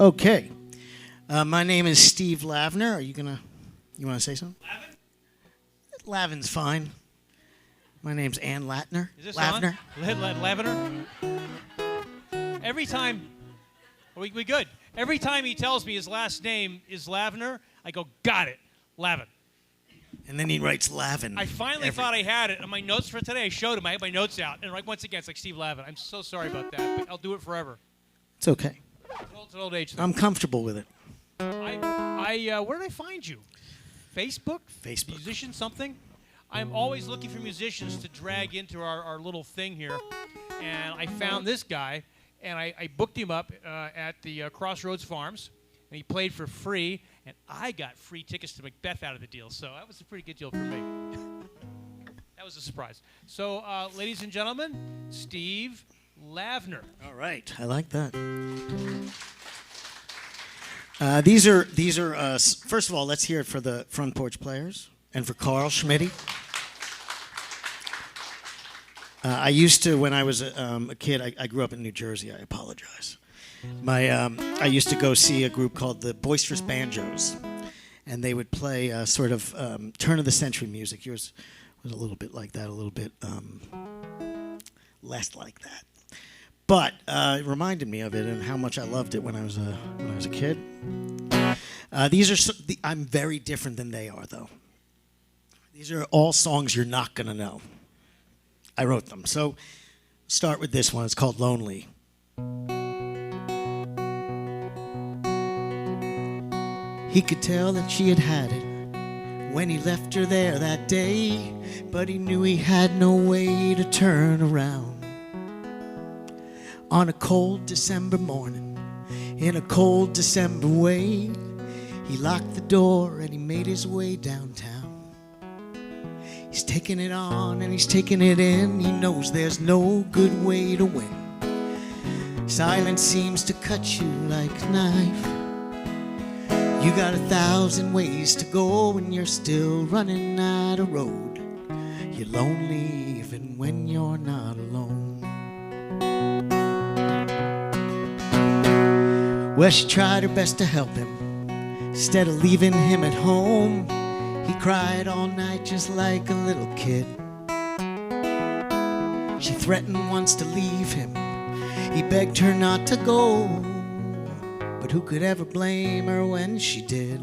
Okay. My name is Steve Lavner. You want to say something? Lavin's fine. My name's Ann Latner. Is this Lavner. on? Lavner? Every time, we good. Every time he tells me his last name is Lavner, I go, got it, Lavin. And then he writes Lavin. I finally thought I had it on my notes for today. I showed him. I had my notes out. And once again, it's like Steve Lavin. I'm so sorry about that, but I'll do it forever. It's okay. It's an old age thing. I'm comfortable with it. Where did I find you? Facebook? Facebook. Musician something? I'm always looking for musicians to drag into our little thing here. And I found this guy, and I booked him up at the Crossroads Farms. And he played for free, and I got free tickets to Macbeth out of the deal. So that was a pretty good deal for me. That was a surprise. So, ladies and gentlemen, Steve Lavner. All right. I like that. These are. First of all, let's hear it for the Front Porch Players and for Carl Schmitty. I used to, when I was a kid, I grew up in New Jersey. I apologize. I used to go see a group called the Boisterous Banjos, and they would play sort of turn-of-the-century music. Yours was a little bit like that, a little bit less like that. But it reminded me of it and how much I loved it when I was a kid. I'm very different than they are, though. These are all songs you're not going to know. I wrote them. So start with this one. It's called Lonely. He could tell that she had had it when he left her there that day, but he knew he had no way to turn around. On a cold December morning, in a cold December way, he locked the door and he made his way downtown. He's taking it on and he's taking it in. He knows there's no good way to win. Silence seems to cut you like a knife. You got 1,000 ways to go and you're still running out of road. You're lonely even when you're not alone. Well, she tried her best to help him. Instead of leaving him at home, he cried all night just like a little kid. She threatened once to leave him. He begged her not to go, but who could ever blame her when she did?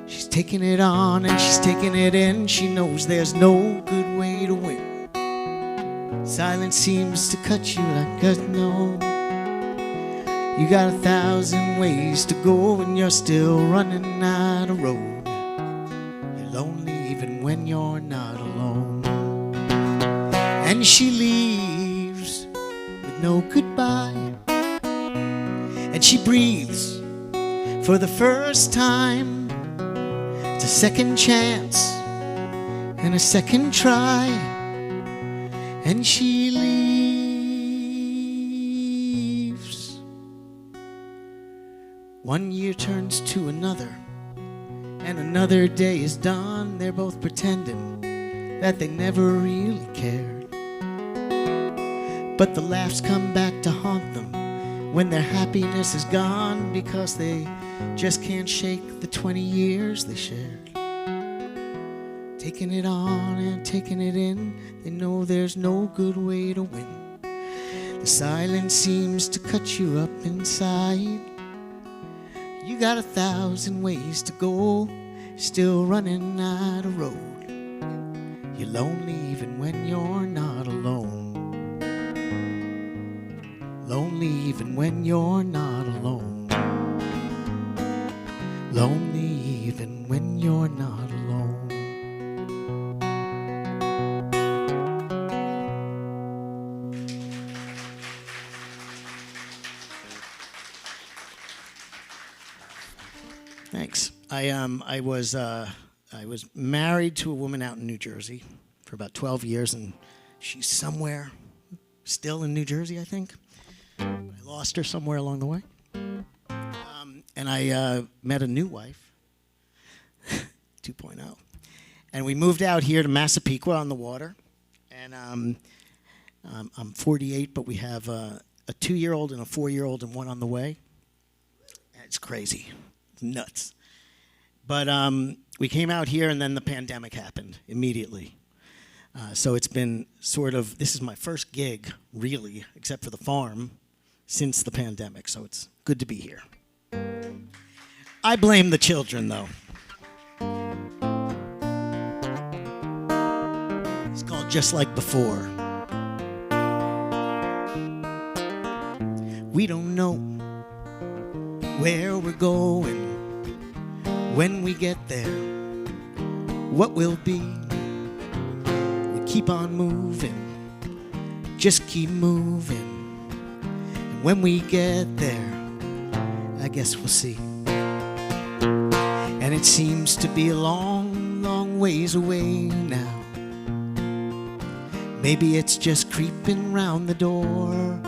She's taking it on and she's taking it in. She knows there's no good way to win. Silence seems to cut you like a no. You got 1,000 ways to go and you're still running out of road. You're lonely even when you're not alone. And she leaves with no goodbye. And she breathes for the first time. It's a second chance and a second try. And she leaves. One year turns to another, and another day is done. They're both pretending that they never really cared. But the laughs come back to haunt them when their happiness is gone, because they just can't shake the 20 years they shared. Taking it on and taking it in, they know there's no good way to win. The silence seems to cut you up inside. You got 1,000 ways to go, still running out of road. You're lonely even when you're not alone. Lonely even when you're not alone. Lonely even when you're not alone. Thanks. I was married to a woman out in New Jersey for about 12 years, and she's somewhere still in New Jersey, I think. I lost her somewhere along the way. And I met a new wife, 2.0. And we moved out here to Massapequa on the water. And I'm 48, but we have a 2-year-old and a 4-year-old and one on the way. It's crazy. It's nuts. But we came out here, and then the pandemic happened immediately. So it's been sort of, this is my first gig, really, except for the farm, since the pandemic. So it's good to be here. I blame the children, though. It's called Just Like Before. We don't know where we're going when we get there, what we'll be. We keep on moving, just keep moving. And when we get there, I guess we'll see. And it seems to be a long, long ways away now. Maybe it's just creeping round the door.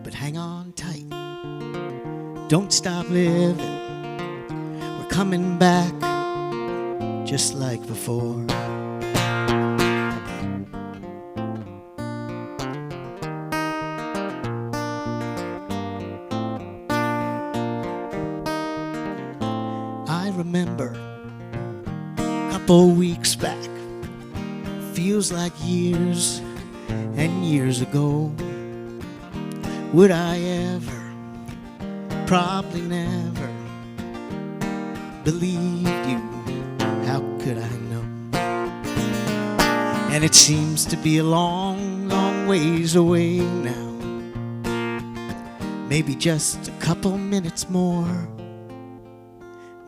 But hang on tight, don't stop living. We're coming back just like before. I remember a couple weeks back, feels like years and years ago. Would I ever? Probably never believed you. How could I know? And it seems to be a long, long ways away now. Maybe just a couple minutes more.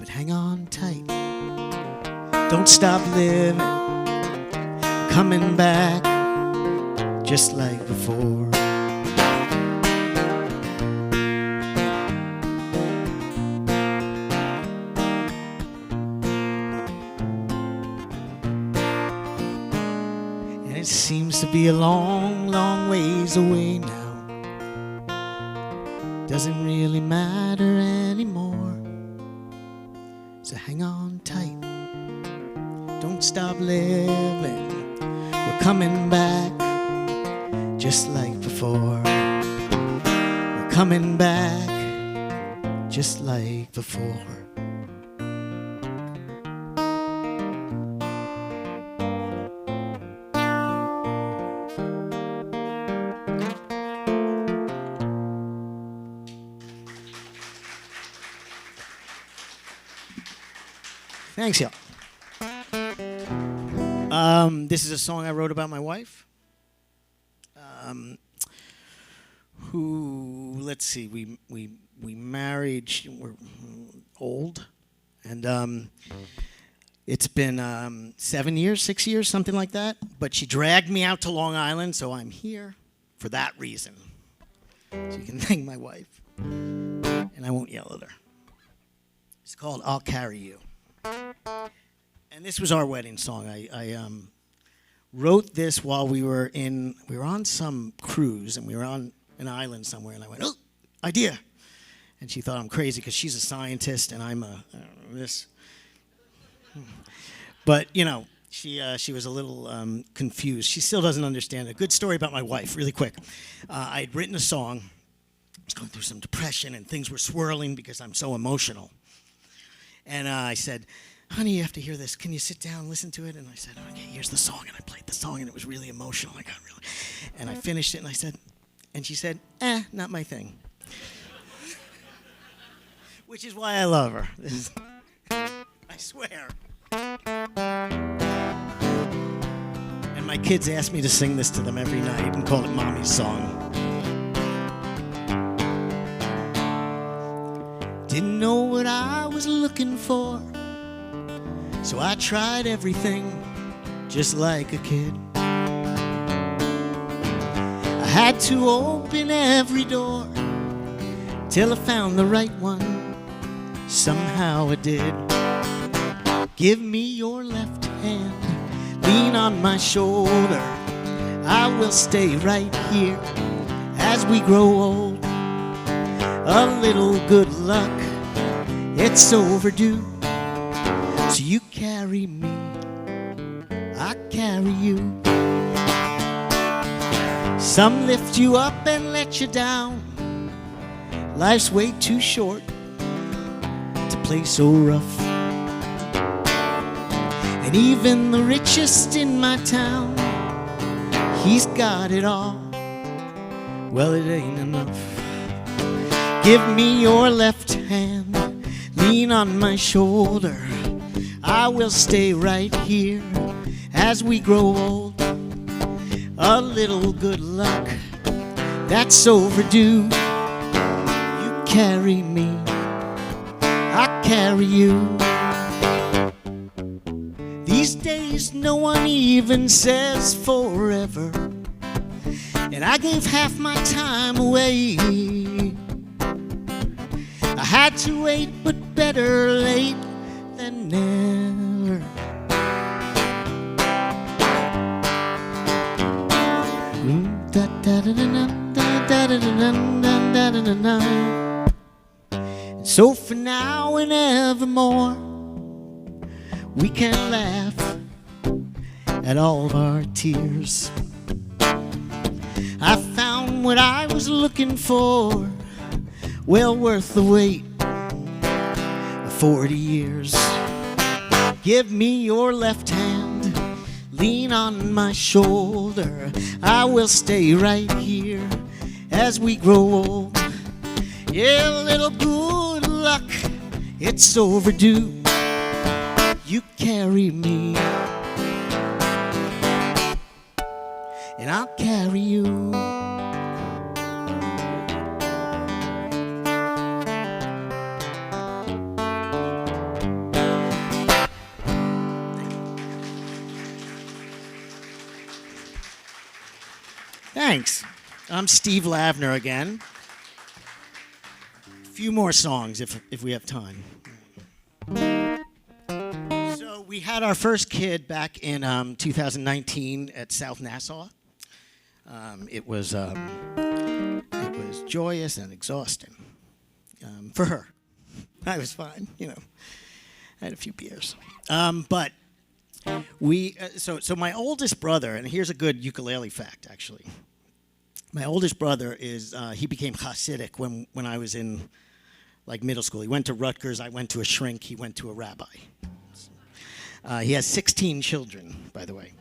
But hang on tight, don't stop living. Coming back just like before. It seems to be a long, long ways away now. Doesn't really matter anymore. So hang on tight, don't stop living. We're coming back just like before. We're coming back just like before. Thanks, y'all. This is a song I wrote about my wife, who, let's see, we married, we're old, and it's been 7 years, 6 years, something like that, but she dragged me out to Long Island, so I'm here for that reason. So you can thank my wife, and I won't yell at her. It's called I'll Carry You. And this was our wedding song. I wrote this while we were on some cruise, and we were on an island somewhere, and I went, oh, idea. And she thought I'm crazy because she's a scientist and I'm this. But, you know, she was a little confused. She still doesn't understand. A good story about my wife, really quick. I had written a song. I was going through some depression, and things were swirling because I'm so emotional. And I said, honey, you have to hear this. Can you sit down and listen to it? And I said, okay, here's the song. And I played the song, and it was really emotional. I got really, and I finished it, and I said, and she said, not my thing. Which is why I love her. I swear. And my kids ask me to sing this to them every night and call it Mommy's song. Didn't know what I was looking for, so I tried everything just like a kid. I had to open every door till I found the right one. Somehow I did. Give me your left hand, lean on my shoulder. I will stay right here as we grow old. A little good luck, it's overdue. So you carry me, I carry you. Some lift you up and let you down. Life's way too short play so rough. And even the richest in my town, he's got it all. Well, it ain't enough. Give me your left hand, lean on my shoulder. I will stay right here as we grow old. A little good luck, that's overdue. You carry me, I carry you. These days no one even says forever, and I gave half my time away. I had to wait, but better late than never. So for now and evermore, we can laugh at all of our tears. I found what I was looking for, well worth the wait, 40 years. Give me your left hand, lean on my shoulder. I will stay right here as we grow old. Yeah, a little good luck, it's overdue. You carry me, and I'll carry you. Thanks. I'm Steve Lavner again. A few more songs if we have time. So we had our first kid back in 2019 at South Nassau. It was joyous and exhausting for her. I was fine, you know. I had a few beers, but we. So my oldest brother, and here's a good ukulele fact, actually. My oldest brother is he became Hasidic when I was in like middle school. He went to Rutgers. I went to a shrink. He went to a rabbi. He has 16 children, by the way.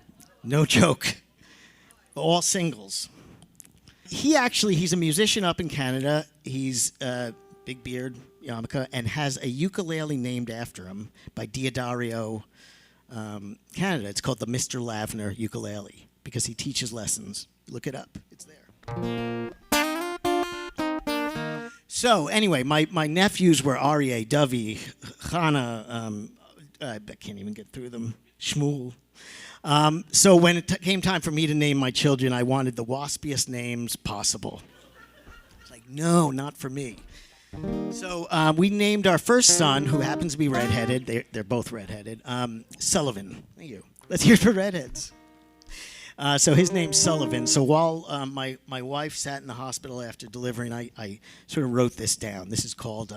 No joke. All singles. He's a musician up in Canada. He's big beard, yarmulke, and has a ukulele named after him by Diodario, Canada. It's called the Mr. Lavner ukulele because he teaches lessons. Look it up. It's there. So anyway, my nephews were Aryeh, Dovey, Chana, I can't even get through them, Shmuel. So when it came time for me to name my children, I wanted the waspiest names possible. It's like, no, not for me. So we named our first son, who happens to be redheaded. They're both redheaded. Sullivan. Thank you. Let's hear it for redheads. So his name's Sullivan. So while my wife sat in the hospital after delivering, I sort of wrote this down. This is called,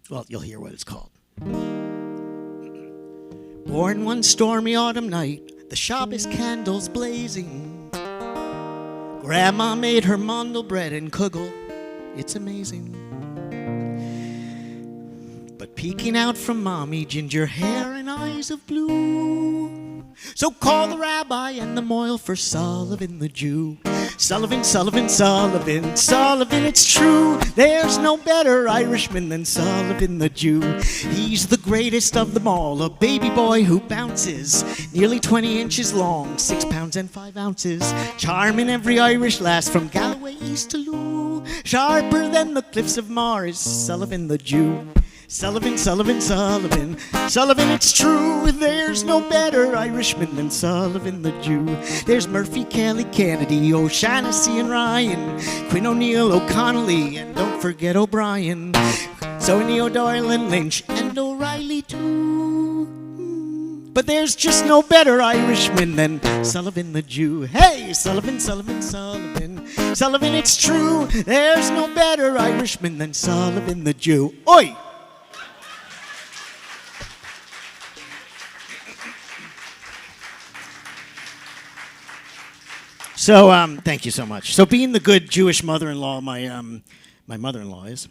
well, you'll hear what it's called. Born one stormy autumn night, the Shabbos candles blazing. Grandma made her mandel bread and kugel. It's amazing. But peeking out from mommy, ginger hair and eyes of blue. So call the rabbi and the moil for Sullivan the Jew. Sullivan, Sullivan, Sullivan, Sullivan, it's true. There's no better Irishman than Sullivan the Jew. He's the greatest of them all, a baby boy who bounces, nearly 20 inches long, 6 pounds and 5 ounces. Charming every Irish lass from Galloway east to Loo. Sharper than the cliffs of Moher is Sullivan the Jew. Sullivan, Sullivan, Sullivan, Sullivan, it's true. There's no better Irishman than Sullivan the Jew. There's Murphy, Kelly, Kennedy, O'Shaughnessy and Ryan, Quinn O'Neill, O'Connelly, and don't forget O'Brien. So Annie O'Doyle and Lynch and O'Reilly too. But there's just no better Irishman than Sullivan the Jew. Hey, Sullivan, Sullivan, Sullivan, Sullivan, it's true. There's no better Irishman than Sullivan the Jew. Oi! So, thank you so much. So, being the good Jewish mother-in-law, my mother-in-law is,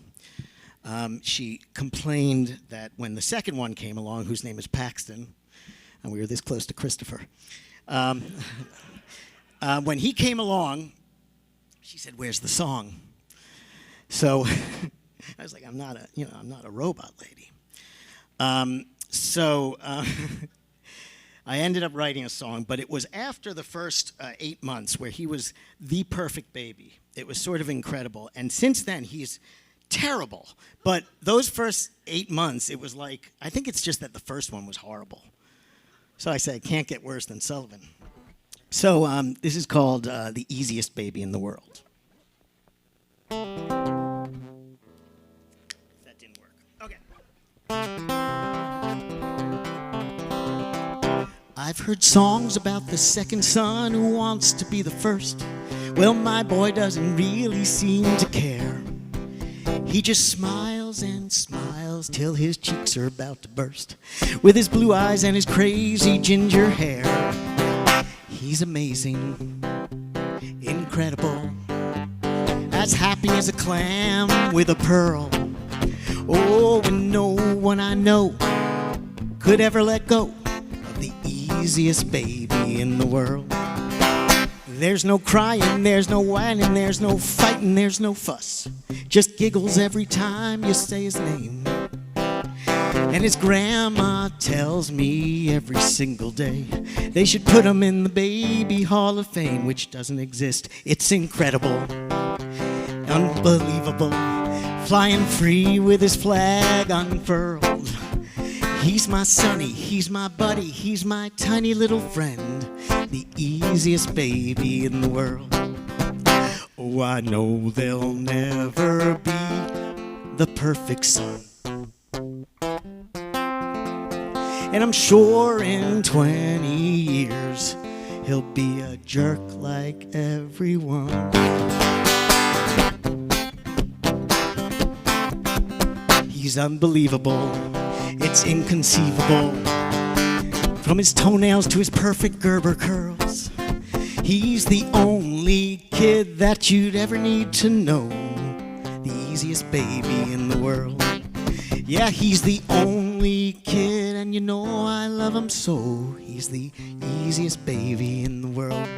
She complained that when the second one came along, whose name is Paxton, and we were this close to Christopher, when he came along, she said, "Where's the song?" So I was like, I'm not a robot lady. So I ended up writing a song, but it was after the first 8 months where he was the perfect baby. It was sort of incredible. And since then, he's terrible. But those first 8 months, it was like, I think it's just that the first one was horrible. So I said, it can't get worse than Sullivan. So this is called The Easiest Baby in the World. That didn't work. Okay. I've heard songs about the second son who wants to be the first. Well, my boy doesn't really seem to care. He just smiles and smiles till his cheeks are about to burst. With his blue eyes and his crazy ginger hair. He's amazing, incredible, as happy as a clam with a pearl. Oh, and no one I know could ever let go of the easiest baby in the world. There's no crying, there's no whining, there's no fighting, there's no fuss. Just giggles every time you say his name. And his grandma tells me every single day they should put him in the Baby Hall of Fame, which doesn't exist. It's incredible, unbelievable, flying free with his flag unfurled. He's my sonny, he's my buddy, he's my tiny little friend, the easiest baby in the world. Oh, I know there'll never be the perfect son. And I'm sure in 20 years he'll be a jerk like everyone. He's unbelievable, it's inconceivable. From his toenails to his perfect Gerber curls, he's the only kid that you'd ever need to know. The easiest baby in the world. Yeah, he's the only kid, and you know I love him so. He's the easiest baby in the world.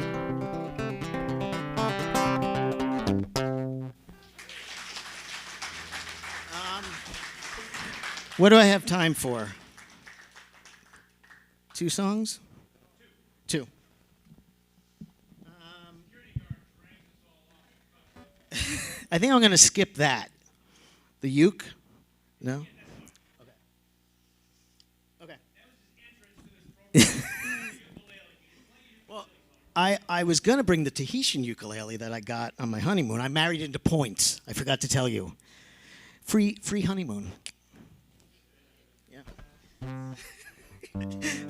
What do I have time for? 2 songs? 2. I think I'm going to skip that. The uke? No? Okay. Well, I was going to bring the Tahitian ukulele that I got on my honeymoon. I married into points. I forgot to tell you. Free honeymoon. Yeah.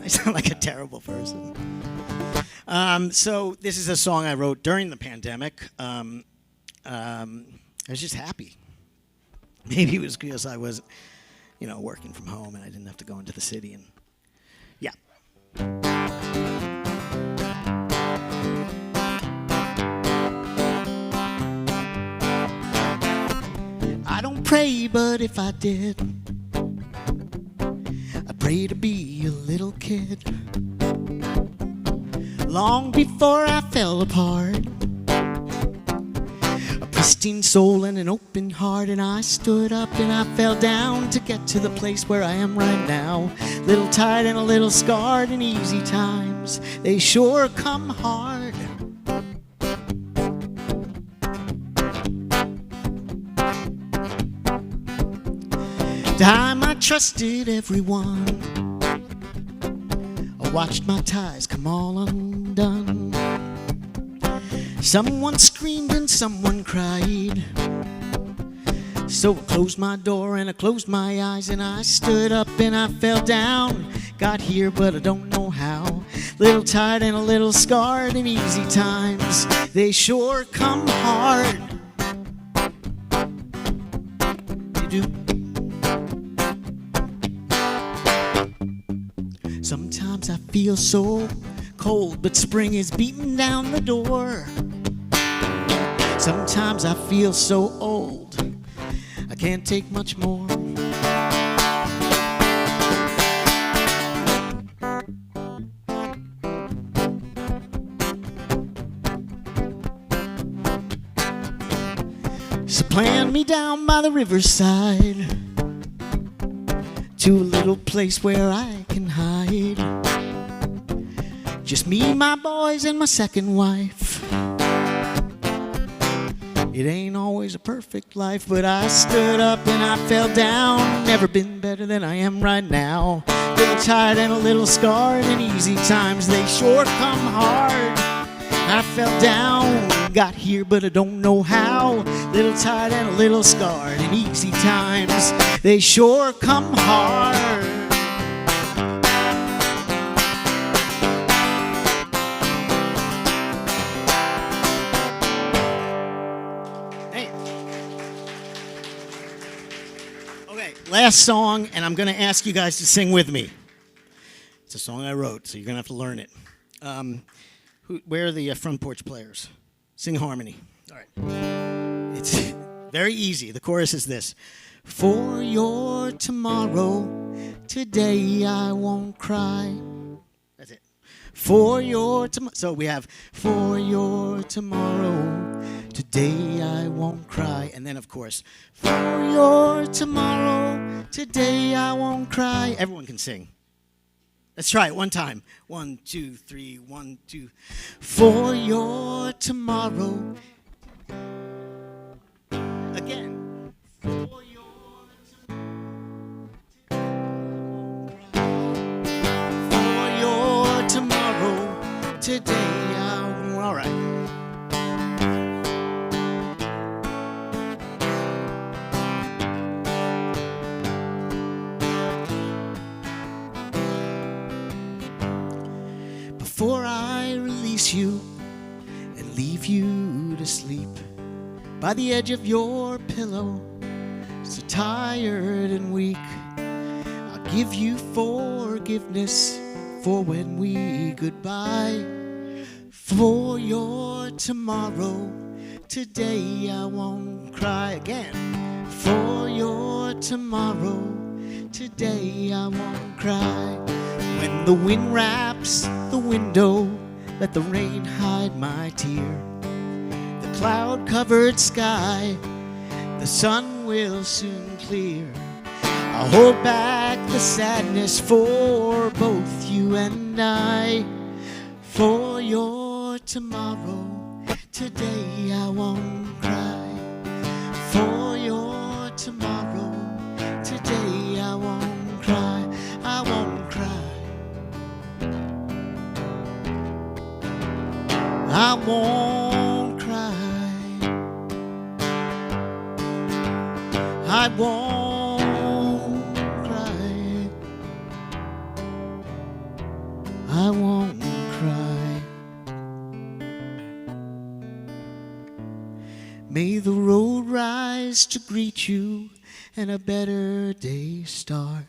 I sound like a terrible person. So this is a song I wrote during the pandemic. I was just happy. Maybe it was because I was, working from home and I didn't have to go into the city. And yeah. I don't pray, but if I did, I pray to be a little kid. Long before I fell apart, pristine soul and an open heart, and I stood up and I fell down to get to the place where I am right now. Little tired and a little scarred, and easy times, they sure come hard. Time I trusted everyone, I watched my ties come all undone. Someone screamed and someone cried. So I closed my door and I closed my eyes, and I stood up and I fell down. Got here but I don't know how. Little tired and a little scarred, and easy times, they sure come hard. They do. Sometimes I feel so cold, but spring is beating down the door. Sometimes I feel so old, I can't take much more. So plant me down by the riverside, to a little place where I can hide. Just me, my boys, and my second wife. It ain't always a perfect life, but I stood up and I fell down. Never been better than I am right now. A little tired and a little scarred, and easy times, they sure come hard. I fell down, got here, but I don't know how. Little tired and a little scarred, and easy times, they sure come hard. Hey. Okay, last song, and I'm going to ask you guys to sing with me. It's a song I wrote, so you're going to have to learn it. Where are the front porch players? Sing harmony. All right. It's very easy. The chorus is this. For your tomorrow, today I won't cry. That's it. For your tomorrow. So we have, for your tomorrow, today I won't cry. And then, of course, for your tomorrow, today I won't cry. Everyone can sing. Let's try it one time. 1, 2, 3, 1, 2. For your tomorrow. Again. For your tomorrow. For your tomorrow. Today I won't. All right. Before I release you and leave you to sleep by the edge of your pillow, so tired and weak, I'll give you forgiveness for when we goodbye. For your tomorrow, today I won't cry again. For your tomorrow, today I won't cry. When the wind wraps the window, let the rain hide my tear. The cloud-covered sky, the sun will soon clear. I'll hold back the sadness for both you and I. For your tomorrow, today I won't cry. For your tomorrow, today I won't cry. I won't cry. I won't cry. I won't cry. I won't cry. May the road rise to greet you and a better day start.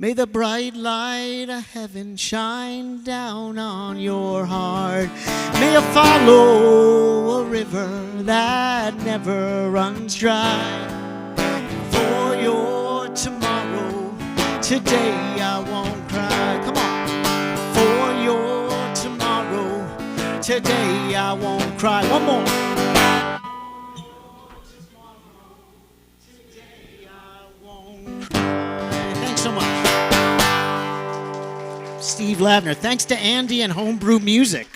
May the bright light of heaven shine down on your heart. May you follow a river that never runs dry. For your tomorrow, today I won't cry. Come on. For your tomorrow, today I won't cry. One more. Today I won't cry. Thanks so much. Steve Lavner. Thanks to Andy and Homebrew Music.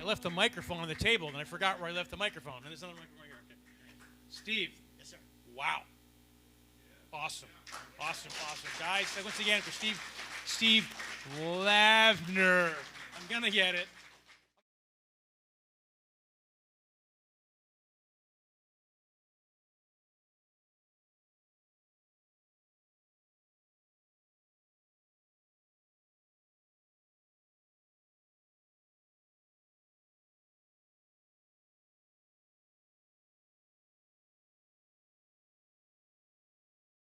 I left the microphone on the table, and I forgot where I left the microphone. And there's another microphone here. Okay. Steve. Yes, sir. Wow. Awesome. Awesome, awesome. Guys, once again for Steve Lavner. I'm going to get it.